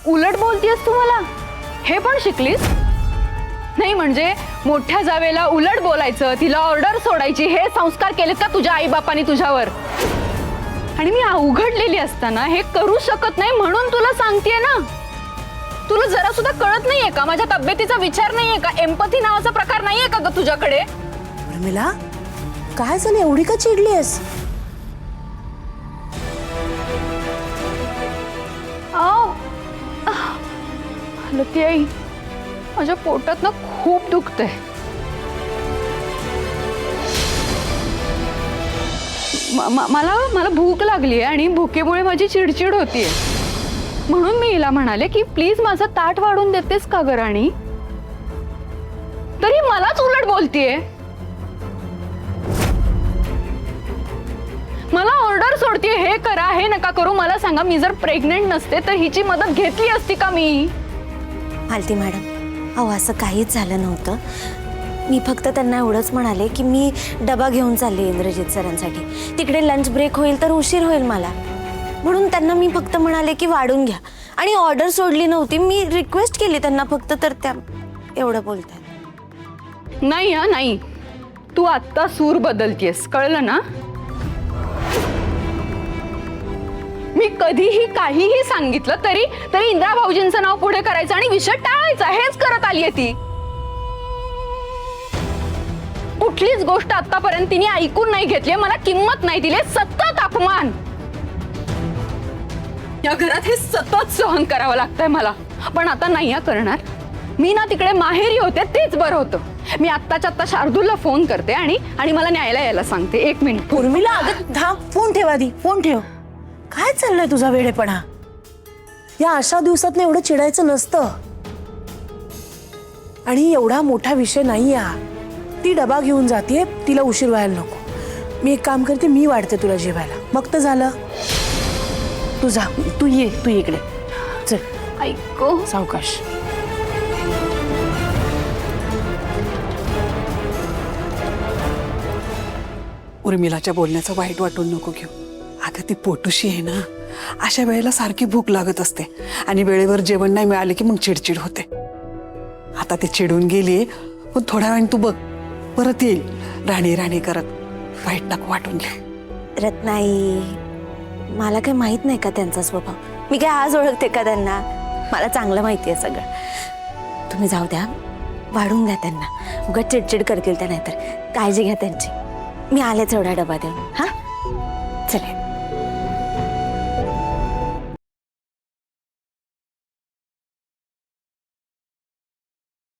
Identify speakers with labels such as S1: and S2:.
S1: उलट बोलतीयस तू मला? हे पण शिकलीस? नाही म्हणजे मोठ्या जावेला उलट बोलायचं, तिला ऑर्डर सोडायची, हे संस्कार केलेत का तुझ्या आई बापांनी तुझ्यावर? आणि मी अवघडलेली असताना हे करू शकत नाही म्हणून तुला सांगतेय ना. तुला जरा सुद्धा कळत नाहीये का? माझ्या तब्येतीचा विचार नाहीये का? एम्पथी नावाचा प्रकार नाहीये का ग तुझ्याकडे?
S2: उर्मिला, काय झालं? एवढी का चिडलीस?
S1: लती आई, माझ्या पोटात ना खूप दुखतंय. मला भूक लागली आहे आणि भुकेमुळे माझी चिडचिड होतीये. म्हणून मी हिला म्हणाले की प्लीज माझं ताट वाढून देतेस का ग राणी? तरी मलाच उलट बोलतीये. मला ऑर्डर सोडतीये, हे करा हे नका करू. मला सांगा, मी जर प्रेग्नेंट नसते तर हिची मदत घेतली असती का मी?
S2: मालती मॅडम, अहो असं काहीच झालं नव्हतं. मी फक्त त्यांना एवढंच म्हणाले की मी डबा घेऊन चालले इंद्रजित सरांसाठी. तिकडे लंच ब्रेक होईल तर उशीर होईल मला, म्हणून त्यांना मी फक्त म्हणाले की वाढून घ्या. आणि ऑर्डर सोडली नव्हती, मी रिक्वेस्ट केली त्यांना फक्त, तर त्या एवढं बोलतात.
S1: नाही हा नाही, तू आत्ता सूर बदलतीयस, कळलं ना? मी कधीही काहीही सांगितलं तरी इंद्रा भाऊजींचं नाव पुढे करायचं आणि विषय टाळायचा, हेच करत आलीये ती. कुठलीच गोष्ट आतापर्यंत तिने ऐकून नाही घेतली, मला किंमत नाही दिली, सतत अपमान. या घरात हे सतत सहन करावं लागतंय मला. पण आता नाही करणार. मी ना तिकडे माहेरी होते, तेच बरं होतं. मी आत्ताच्या आत्ता शार्दूलला फोन करते आणि मला न्यायला यायला सांगते. 1 मिनिट.
S2: उर्मिला, अगं थांब, फोन ठेव आधी, फोन ठेव. काय चाललंय तुझा वेडेपणा? या अशा दिवसात एवढं चिडायचं नसतं. आणि एवढा मोठा विषय नाही हा. ती डबा घेऊन जाते, तिला उशीर व्हायला नको. मी एक काम करते, मी वाढते तुला जेवायला, मग तर झालं. तू जा, तू ये इकडे चल.
S1: ऐको
S2: सावकाश.
S3: उर्मिलाच्या बोलण्याचं वाईट वाटून नको घेऊ. अगं ती पोटुशी आहे ना, अशा वेळेला सारखी भूक लागत असते आणि वेळेवर जेवण नाही मिळाले की मग चिडचिड होते. आता ती चिडून गेली, पण थोड्या वेळाने तू बघ परत येईल राणी राणी करत. वाईट नको वाटून घे.
S2: रत्नाई, मला काही माहित नाही का त्यांचा स्वभाव? मी काय आज ओळखते का त्यांना? मला चांगलं माहिती आहे सगळं. तुम्ही जाऊ द्या, वाढून द्या त्यांना. उगाच चिडचिड करतील त्या, नाहीतर. काळजी घ्या त्यांची. मी आलेच एवढा डबा देऊन. हा,